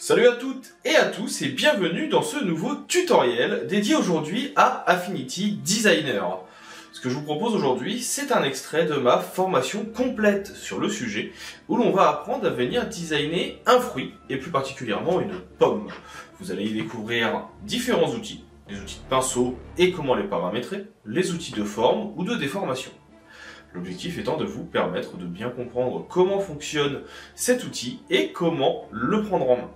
Salut à toutes et à tous et bienvenue dans ce nouveau tutoriel dédié aujourd'hui à Affinity Designer. Ce que je vous propose aujourd'hui, c'est un extrait de ma formation complète sur le sujet où l'on va apprendre à venir designer un fruit et plus particulièrement une pomme. Vous allez y découvrir différents outils, les outils de pinceau et comment les paramétrer, les outils de forme ou de déformation. L'objectif étant de vous permettre de bien comprendre comment fonctionne cet outil et comment le prendre en main.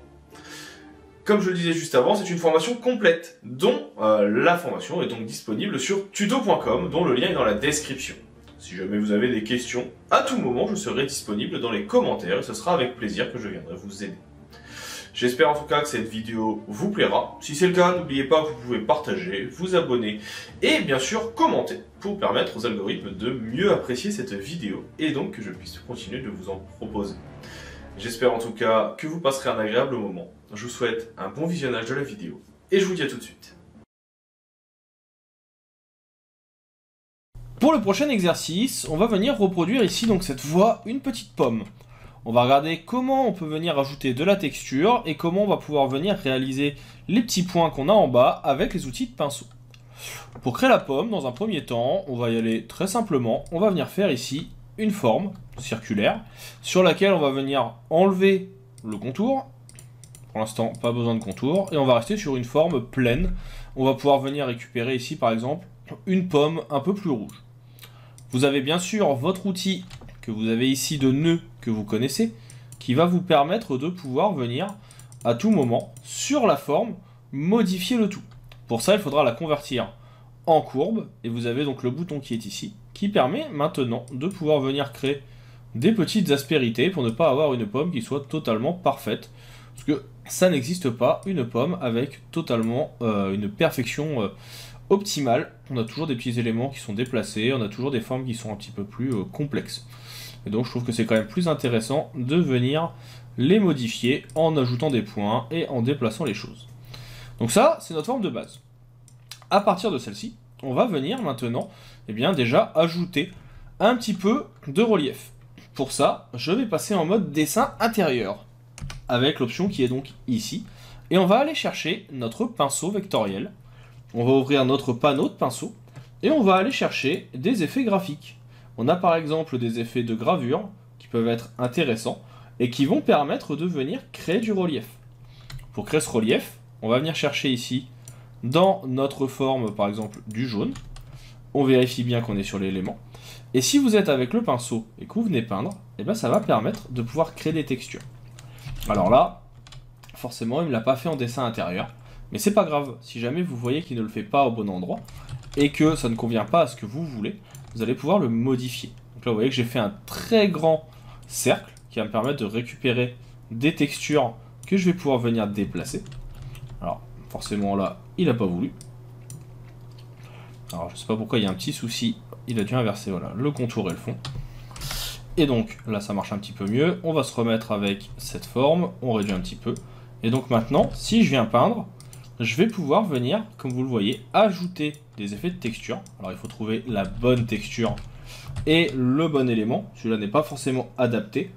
Comme je le disais juste avant, c'est une formation complète, dont la formation est donc disponible sur tuto.com, dont le lien est dans la description. Si jamais vous avez des questions, à tout moment, je serai disponible dans les commentaires et ce sera avec plaisir que je viendrai vous aider. J'espère en tout cas que cette vidéo vous plaira. Si c'est le cas, n'oubliez pas que vous pouvez partager, vous abonner et bien sûr commenter pour permettre aux algorithmes de mieux apprécier cette vidéo et donc que je puisse continuer de vous en proposer. J'espère en tout cas que vous passerez un agréable moment. Je vous souhaite un bon visionnage de la vidéo et je vous dis à tout de suite. Pour le prochain exercice, on va venir reproduire ici donc cette fois une petite pomme. On va regarder comment on peut venir ajouter de la texture et comment on va pouvoir venir réaliser les petits points qu'on a en bas avec les outils de pinceau. Pour créer la pomme, dans un premier temps, on va y aller très simplement. On va venir faire ici une forme circulaire sur laquelle on va venir enlever le contour. Pour l'instant, pas besoin de contour. Et on va rester sur une forme pleine. On va pouvoir venir récupérer ici, par exemple, une pomme un peu plus rouge. Vous avez bien sûr votre outil que vous avez ici de nœud que vous connaissez, qui va vous permettre de pouvoir venir à tout moment, sur la forme, modifier le tout. Pour ça, il faudra la convertir en courbe, et vous avez donc le bouton qui est ici, qui permet maintenant de pouvoir venir créer des petites aspérités pour ne pas avoir une pomme qui soit totalement parfaite, parce que ça n'existe pas, une pomme avec totalement une perfection optimale. On a toujours des petits éléments qui sont déplacés, on a toujours des formes qui sont un petit peu plus complexes. Et donc je trouve que c'est quand même plus intéressant de venir les modifier en ajoutant des points et en déplaçant les choses. Donc ça, c'est notre forme de base. À partir de celle-ci, on va venir maintenant déjà ajouter un petit peu de relief. Pour ça, je vais passer en mode dessin intérieur, avec l'option qui est donc ici. Et on va aller chercher notre pinceau vectoriel. On va ouvrir notre panneau de pinceau, et on va aller chercher des effets graphiques. On a par exemple des effets de gravure qui peuvent être intéressants et qui vont permettre de venir créer du relief. Pour créer ce relief, on va venir chercher ici dans notre forme par exemple du jaune. On vérifie bien qu'on est sur l'élément. Et si vous êtes avec le pinceau et que vous venez peindre, ça va permettre de pouvoir créer des textures. Alors là, forcément il ne me l'a pas fait en dessin intérieur, mais c'est pas grave. Si jamais vous voyez qu'il ne le fait pas au bon endroit et que ça ne convient pas à ce que vous voulez, vous allez pouvoir le modifier. Donc là, vous voyez que j'ai fait un très grand cercle qui va me permettre de récupérer des textures que je vais pouvoir venir déplacer. Alors, forcément là, il n'a pas voulu. Alors, je sais pas pourquoi il y a un petit souci. Il a dû inverser, voilà, le contour et le fond. Et donc, là, ça marche un petit peu mieux. On va se remettre avec cette forme. On réduit un petit peu. Et donc maintenant, si je viens peindre, je vais pouvoir venir, comme vous le voyez, ajouter des effets de texture. Alors il faut trouver la bonne texture et le bon élément. Celui-là n'est pas forcément adapté.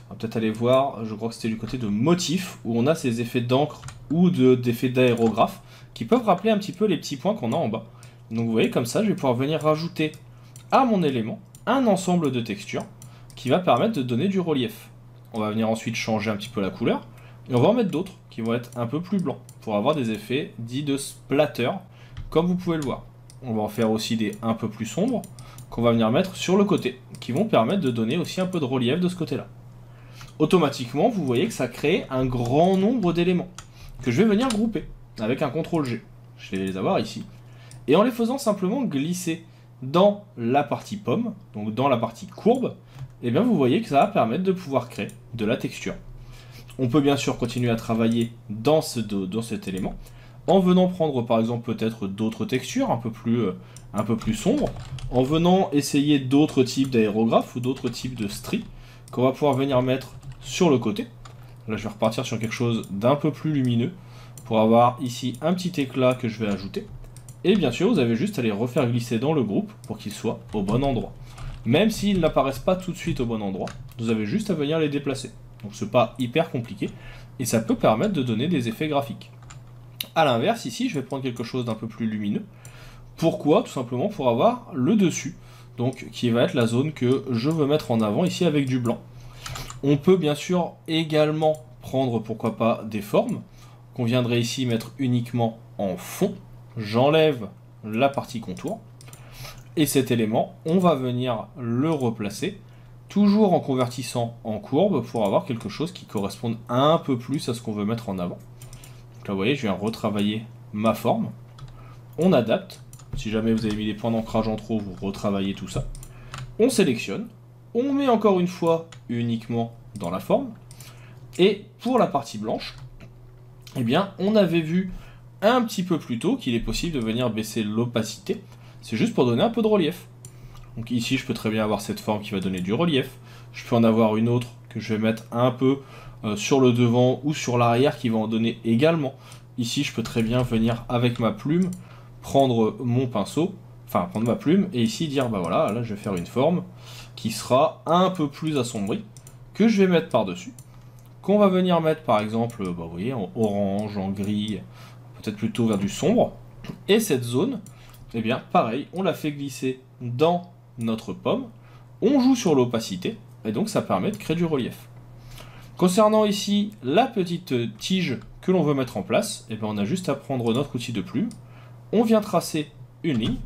On va peut-être aller voir, je crois que c'était du côté de motif, où on a ces effets d'encre ou d'effets d'aérographe qui peuvent rappeler un petit peu les petits points qu'on a en bas. Donc vous voyez, comme ça, je vais pouvoir venir rajouter à mon élément un ensemble de textures qui va permettre de donner du relief. On va venir ensuite changer un petit peu la couleur. Et on va en mettre d'autres qui vont être un peu plus blancs pour avoir des effets dits de splatter, comme vous pouvez le voir. On va en faire aussi des un peu plus sombres qu'on va venir mettre sur le côté, qui vont permettre de donner aussi un peu de relief de ce côté-là. Automatiquement, vous voyez que ça crée un grand nombre d'éléments que je vais venir grouper avec un CTRL-G. Je vais les avoir ici. Et en les faisant simplement glisser dans la partie pomme, donc dans la partie courbe, vous voyez que ça va permettre de pouvoir créer de la texture. On peut bien sûr continuer à travailler dans cet élément, en venant prendre par exemple peut-être d'autres textures un peu plus sombres, en venant essayer d'autres types d'aérographes ou d'autres types de stries qu'on va pouvoir venir mettre sur le côté. Là je vais repartir sur quelque chose d'un peu plus lumineux pour avoir ici un petit éclat que je vais ajouter. Et bien sûr vous avez juste à les refaire glisser dans le groupe pour qu'ils soient au bon endroit. Même s'ils n'apparaissent pas tout de suite au bon endroit, vous avez juste à venir les déplacer. Donc c'est pas hyper compliqué. et ça peut permettre de donner des effets graphiques. A l'inverse, ici, je vais prendre quelque chose d'un peu plus lumineux. Pourquoi? Tout simplement pour avoir le dessus, donc qui va être la zone que je veux mettre en avant ici avec du blanc. On peut bien sûr également prendre, pourquoi pas, des formes, qu'on viendrait ici mettre uniquement en fond. J'enlève la partie contour, et cet élément, on va venir le replacer, toujours en convertissant en courbe, pour avoir quelque chose qui corresponde un peu plus à ce qu'on veut mettre en avant. Donc là, vous voyez, je viens retravailler ma forme. On adapte. Si jamais vous avez mis des points d'ancrage en trop, vous retravaillez tout ça. On sélectionne. On met encore une fois uniquement dans la forme. Et pour la partie blanche, eh bien, on avait vu un petit peu plus tôt qu'il est possible de venir baisser l'opacité. C'est juste pour donner un peu de relief. Donc ici, je peux très bien avoir cette forme qui va donner du relief. Je peux en avoir une autre que je vais mettre un peu sur le devant ou sur l'arrière qui va en donner également. Ici, je peux très bien venir avec ma plume, prendre mon pinceau, enfin prendre ma plume, et ici dire, bah voilà, là je vais faire une forme qui sera un peu plus assombrie, que je vais mettre par-dessus, qu'on va venir mettre par exemple, bah, vous voyez, en orange, en gris, peut-être plutôt vers du sombre, et cette zone, eh bien pareil, on la fait glisser dans notre pomme, on joue sur l'opacité, et donc ça permet de créer du relief. Concernant ici la petite tige que l'on veut mettre en place, eh bien on a juste à prendre notre outil de plume, on vient tracer une ligne,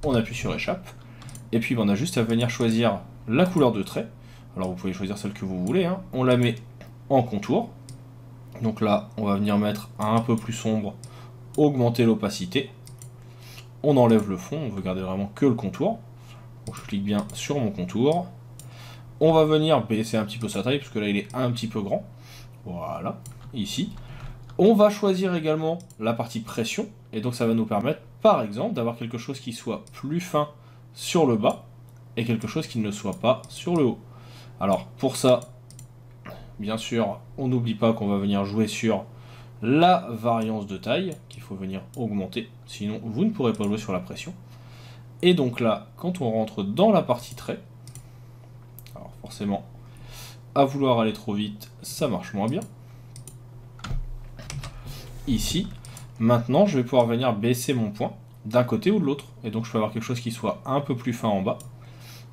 on appuie sur échappe, et puis on a juste à venir choisir la couleur de trait. Alors vous pouvez choisir celle que vous voulez, hein. On la met en contour, donc là on va venir mettre un peu plus sombre, augmenter l'opacité, on enlève le fond, on veut garder vraiment que le contour, donc je clique bien sur mon contour, on va venir baisser un petit peu sa taille, parce que là il est un petit peu grand, voilà, ici. On va choisir également la partie pression, et donc ça va nous permettre, par exemple, d'avoir quelque chose qui soit plus fin sur le bas, et quelque chose qui ne le soit pas sur le haut. Alors, pour ça, bien sûr, on n'oublie pas qu'on va venir jouer sur la variance de taille, qu'il faut venir augmenter, sinon vous ne pourrez pas jouer sur la pression. Et donc là, quand on rentre dans la partie trait, alors forcément, à vouloir aller trop vite, ça marche moins bien. Ici, maintenant je vais pouvoir venir baisser mon point d'un côté ou de l'autre, et donc je peux avoir quelque chose qui soit un peu plus fin en bas,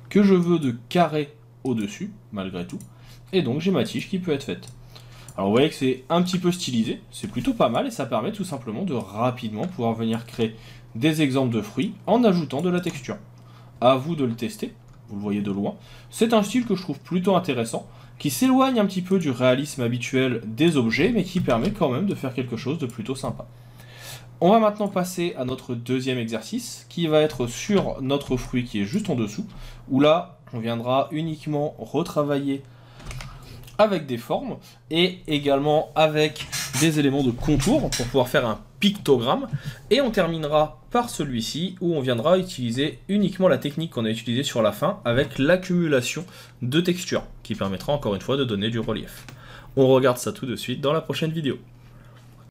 que je veux de carré au-dessus, malgré tout, et donc j'ai ma tige qui peut être faite. Alors vous voyez que c'est un petit peu stylisé, c'est plutôt pas mal, et ça permet tout simplement de rapidement pouvoir venir créer des exemples de fruits en ajoutant de la texture. À vous de le tester, vous le voyez de loin, c'est un style que je trouve plutôt intéressant, qui s'éloigne un petit peu du réalisme habituel des objets, mais qui permet quand même de faire quelque chose de plutôt sympa. On va maintenant passer à notre deuxième exercice, qui va être sur notre fruit qui est juste en dessous, où là, on viendra uniquement retravailler avec des formes, et également avec des éléments de contour, pour pouvoir faire un pictogramme, et on terminera par celui-ci, où on viendra utiliser uniquement la technique qu'on a utilisée sur la fin, avec l'accumulation de textures, qui permettra encore une fois de donner du relief. On regarde ça tout de suite dans la prochaine vidéo.